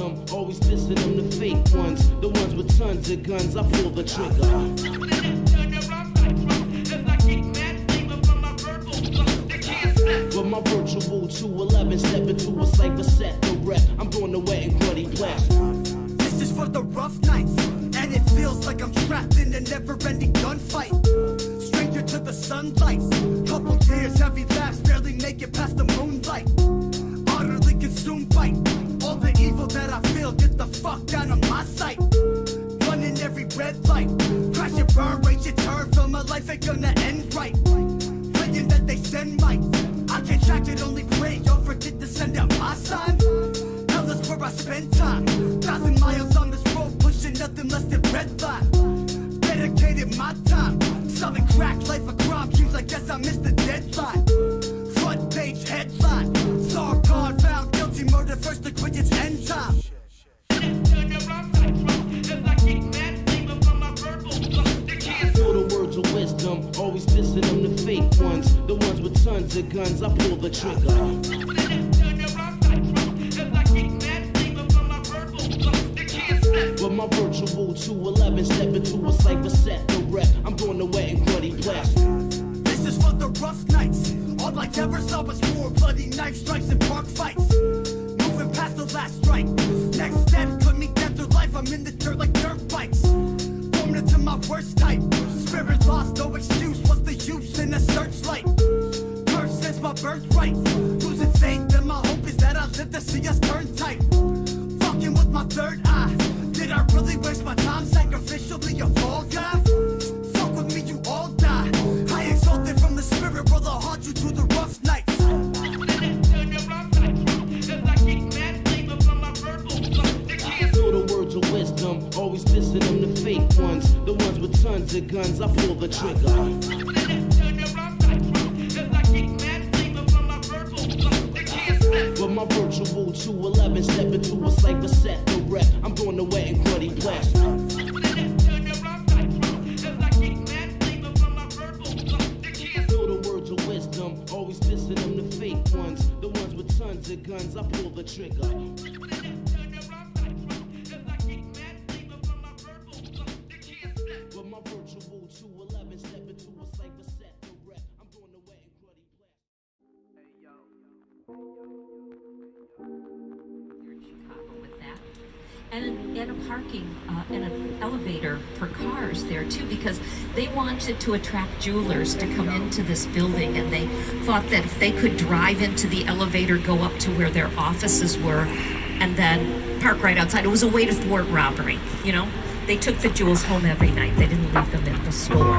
wisdom, always dissing them the fake ones. The ones with tons of guns, I pull the trigger. With my virtual 211, step into a cypher set, the rep. I'm doing the wet and bloody blast. This is for the rough nights, and it feels like I'm trapped in a never-ending gunfight. Stranger to the sunlight, couple tears, heavy laughs, barely make it past the moonlight. Utterly consumed by all the evil that I feel. Get the fuck down on my sight. Running every red light, crash and burn, rage and turn. Feel my life ain't gonna end right. Praying that they send my, I can't track it, only pray y'all forget to send out my sign. Hell is where I spend time. 1,000 miles on this road, pushing nothing less than red line. Dedicated my time, selling crack, life a crime. Dreams, I guess I missed the deadline. Front page headline, saw a card, found guilty, murder first degree, it's end time. Feel the words of wisdom, always dissing them the fake ones. The ones with tons of guns, I pull the trigger. With my virtual 211, step into a cypher set, the rep. I'm doing the wet and bloody blast. This is for the rough nights. All I ever saw was more bloody knife strikes and park fights. Moving past the last strike. Next step put me dead through life. I'm in the dirt like dirt bikes. Formed into my worst type. Spirit lost, no excuse. What's the use in a searchlight? Curse since my birthright. Losing faith, and my hope is that I live to see us turn tight. Fucking with my third eye. Did I really waste my time sacrificially a fall guy? Fuck with me, you all die. I exalted from the spirit, brother, haunt you through the rough nights. Feel the words of wisdom, always dissing them the fake ones. The ones with tons of guns, I pull the trigger. With my virtual 211, step into a cypher set, the rep. I'm doing the wet and bloody blast. Feel the words of wisdom, always dissing them the fake ones. The ones with tons of guns, I pull the trigger. With my virtual 211, step into a cypher set, the rep. I'm doing the wet and bloody blast. Here in Chicago with that. And a parking, and an elevator for cars there too, because they wanted to attract jewelers to come into this building, and they thought that if they could drive into the elevator, go up to where their offices were, and then park right outside. It was a way to thwart robbery, you know? They took the jewels home every night. They didn't leave them in the store.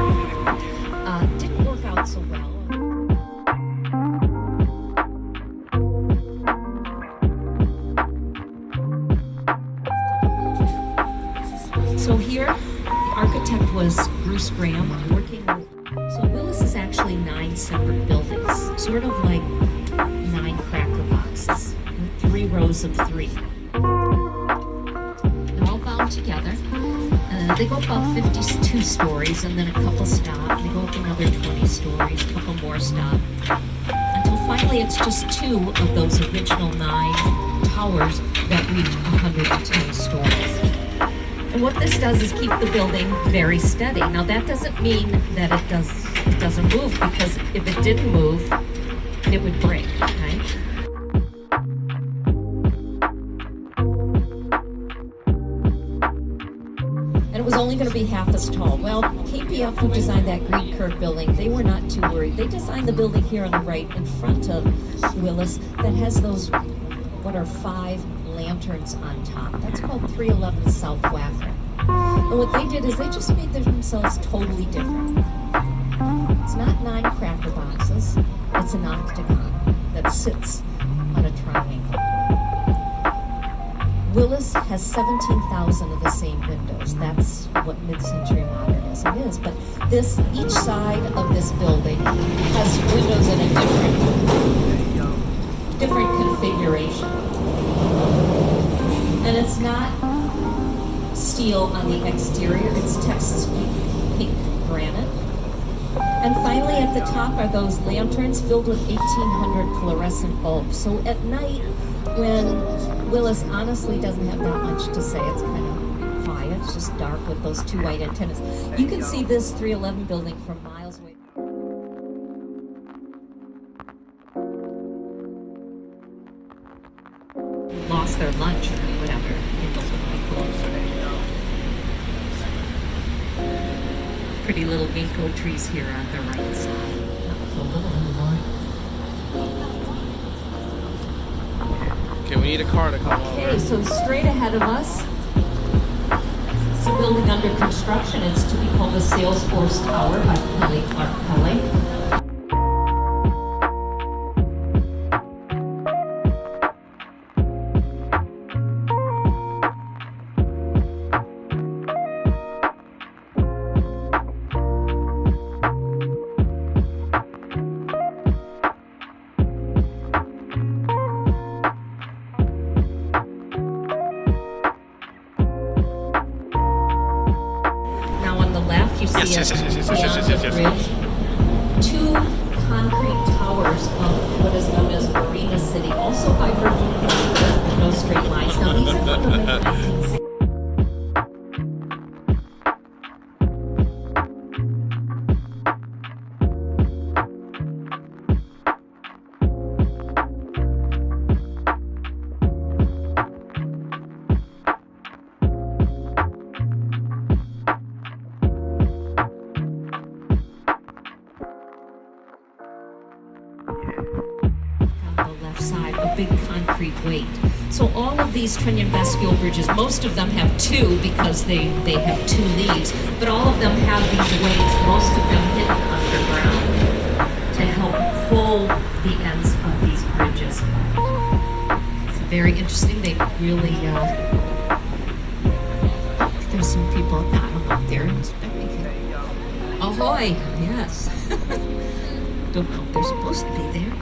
Didn't work out so well. So here, the architect was Bruce Graham, working with, so Willis is actually 9 separate buildings, sort of like 9 cracker boxes, 3 rows of 3. They're all bound together. They go up about 52 stories, and then a couple stop. They go up another 20 stories, a couple more stop. Until finally it's just 2 of those original 9 towers that reach 110 stories. And what this does is keep the building very steady. Now that doesn't mean that it doesn't move, because if it didn't move, it would break, right? And it was only going to be half as tall. Well, KPF, who designed that Green Curve building, they were not too worried. They designed the building here on the right in front of Willis that has those, what are 5 lanterns on top. That's called 311 South Waffle. And what they did is they just made themselves totally different. It's not 9 cracker boxes, it's an octagon that sits on a triangle. Willis has 17,000 of the same windows. That's what mid-century modernism is. But each side of this building has windows in a different configuration. And it's not steel on the exterior, it's Texas pink granite. And finally at the top are those lanterns filled with 1,800 fluorescent bulbs. So at night, when Willis honestly doesn't have that much to say. It's kind of quiet. It's just dark with those two white antennas. You can see this 311 building from miles away. Lost their lunch or whatever. It was when we closed. Pretty little ginkgo trees here on the right side. Not so little anymore. Okay, we need a car to come over. Okay, so straight ahead of us, it's a building under construction. It's to be called the Salesforce Tower by Kelly Clark Kelly. You see a bridge, two concrete towers of what is known as Marina City, also by Virgin, no straight lines. Now these are from the mid-1960s. Side, a big concrete weight. So all of these Trinian vestibule bridges, most of them have two because they have two leaves, but all of them have these weights, most of them hidden underground to help pull the ends of these bridges. It's very interesting. They really, there's some people at the bottom up there. Ahoy! Yes. Don't know if they're supposed to be there.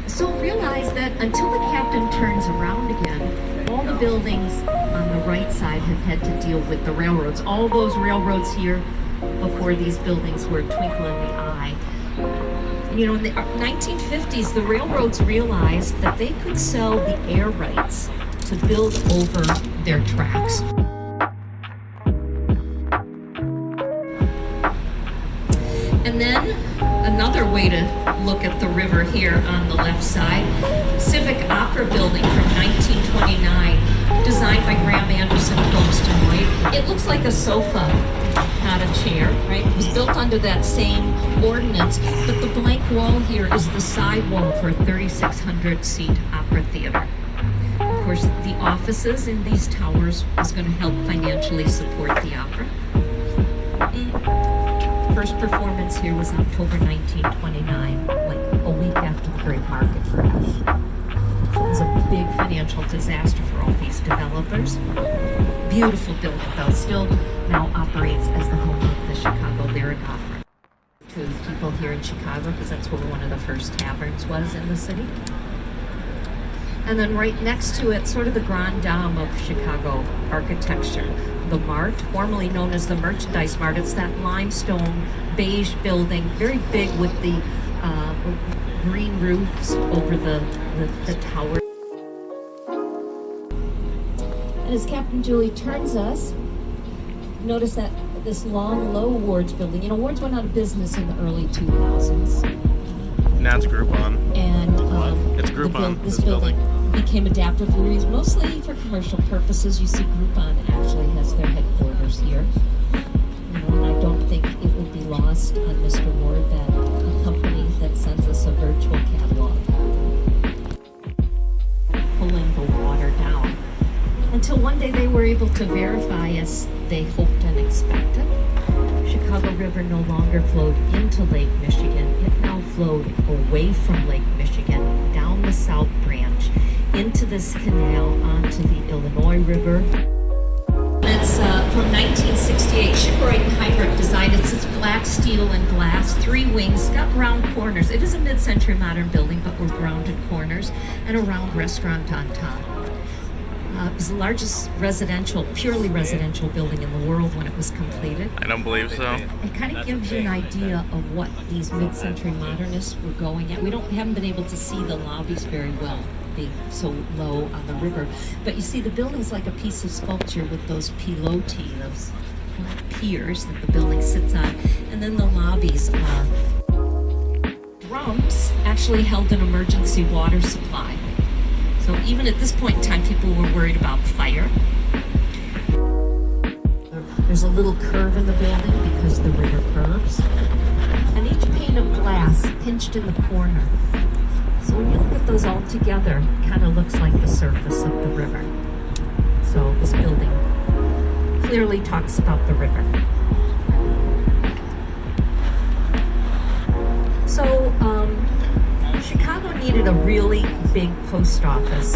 So realize that until the captain turns around again, all the buildings on the right side have had to deal with the railroads. All those railroads here before these buildings were a twinkle in the eye. You know, in the 1950s, the railroads realized that they could sell the air rights to build over their tracks. And then another way to look at the river here on the left side, Civic Opera Building from 1929, designed by Graham Anderson, Post and White. It looks like a sofa, not a chair, right? It was built under that same ordinance, but the blank wall here is the side wall for a 3,600-seat opera theater. Of course, the offices in these towers was going to help financially support the opera. First performance here was October 1929, like a week after the Great Market crash. So it was a big financial disaster for all these developers. Beautiful building, though, still now operates as the home of the Chicago Lyric Opera. To people here in Chicago, because that's where one of the first taverns was in the city. And then right next to it, sort of the Grand Dame of Chicago architecture, the Mart, formerly known as the Merchandise Mart. It's that limestone beige building, very big with the green roofs over the tower. And as Captain Julie turns us, notice that this long, low Wards building. You know, Wards went out of business in the early 2000s. Now it's Groupon. And it's Groupon. This building became adapted for reasons, mostly for commercial purposes. You see Groupon actually has their headquarters here. You know, and I don't think it would be lost on Mr. Ward that a company that sends us a virtual catalog pulling the water down. Until one day they were able to verify, as they hoped and expected, Chicago River no longer flowed into Lake Michigan. It now flowed away from Lake Michigan, down the South Branch, into this canal, onto the Illinois River. It's from 1968. Shipwright and Heinrich designed it. It's black steel and glass, 3 wings, got round corners. It is a mid-century modern building, but with rounded corners and a round restaurant on top. It was the largest purely residential building in the world when it was completed. I don't believe so. It kind of gives you an idea of what these mid-century modernists were going at. We haven't been able to see the lobbies very well, being so low on the river. But you see the building's like a piece of sculpture with those piloti, those piers that the building sits on. And then the lobbies are drums actually held an emergency water supply. So even at this point in time, people were worried about fire. There's a little curve in the building because the river curves. And each pane of glass pinched in the corner. So when you look at those all together, it kind of looks like the surface of the river. So this building clearly talks about the river. So Chicago needed a really big post office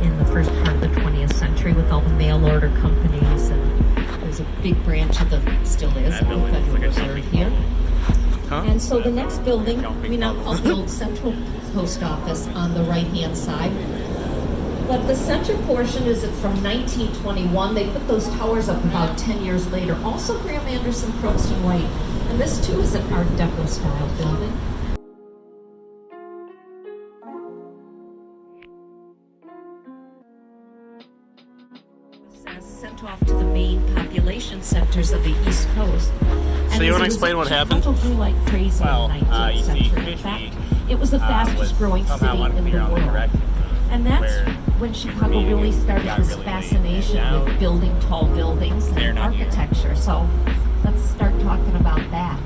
in the first part of the 20th century with all the mail order companies, and there's a big branch of still is, of the Federal Reserve here. And so the next building, we now call the old Central Post Office on the right-hand side. But the center portion is from 1921. They put those towers up about 10 years later. Also Graham Anderson, Probst and White. And this too is an Art Deco style building. Sent off to the main population centers of the East Coast. So you want to explain what happened? Chicago grew like crazy in the 19th century. In fact, it was the fastest growing city in the world. And that's when Chicago really started this fascination with building tall buildings and architecture. So let's start talking about that.